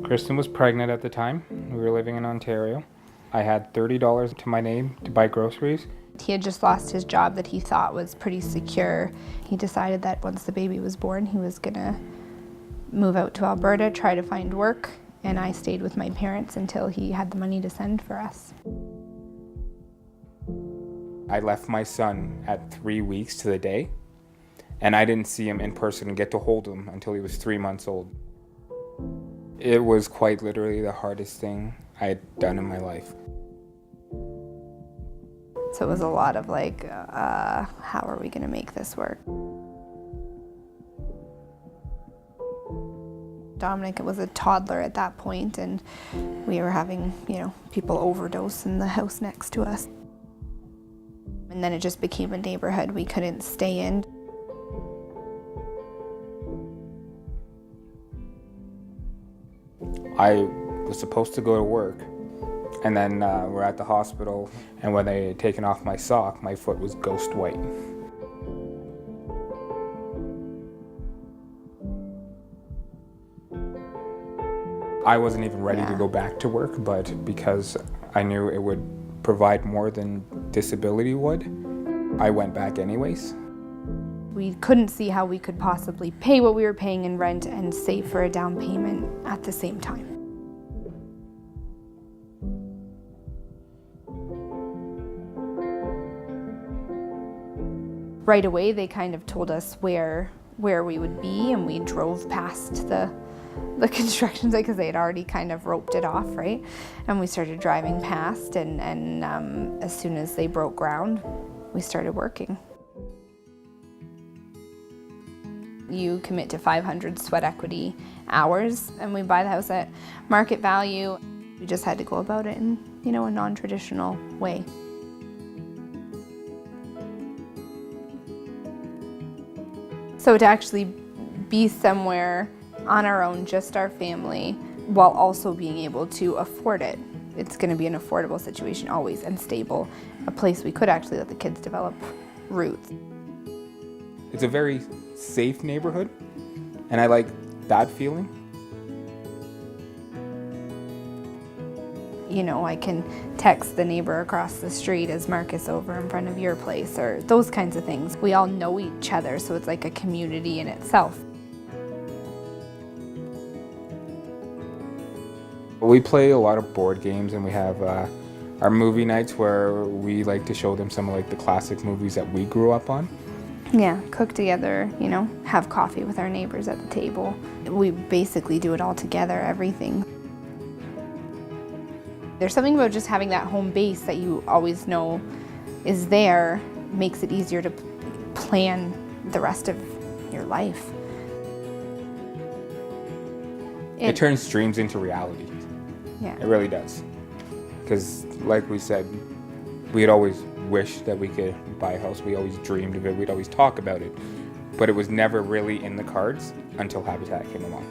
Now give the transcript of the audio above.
Kristen was pregnant at the time. We were living in Ontario. I had $30 to my name to buy groceries. He had just lost his job that he thought was pretty secure. He decided that once the baby was born, he was gonna move out to Alberta, try to find work, and I stayed with my parents until he had the money to send for us. I left my son at 3 weeks to the day, and I didn't see him in person and get to hold him until he was 3 months old. It was quite literally the hardest thing I had done in my life. So it was a lot of like, how are we gonna make this work? Dominic was a toddler at that point, and we were having, people overdose in the house next to us. And then it just became a neighborhood we couldn't stay in. I was supposed to go to work, and then we're at the hospital, and when they had taken off my sock, my foot was ghost white. I wasn't even ready to go back to work, but because I knew it would provide more than disability would, I went back anyways. We couldn't see how we could possibly pay what we were paying in rent and save for a down payment at the same time. Right away, they kind of told us where we would be, and we drove past the construction site because they had already kind of roped it off, right? And we started driving past, and as soon as they broke ground, we started working. You commit to 500 sweat equity hours, and we buy the house at market value. We just had to go about it in, a non-traditional way. So to actually be somewhere on our own, just our family, while also being able to afford it. It's going to be an affordable situation always, and stable, a place we could actually let the kids develop roots. It's a very safe neighborhood, and I like that feeling. I can text the neighbor across the street, "Is Marcus over in front of your place?" or those kinds of things. We all know each other, so it's like a community in itself. We play a lot of board games, and we have our movie nights where we like to show them some of the classic movies that we grew up on. Yeah, cook together, have coffee with our neighbors at the table. We basically do it all together, everything. There's something about just having that home base that you always know is there, makes it easier to plan the rest of your life. It turns dreams into reality. Yeah. It really does. Because like we said, we had always wished that we could buy a house. We always dreamed of it. We'd always talk about it. But it was never really in the cards until Habitat came along.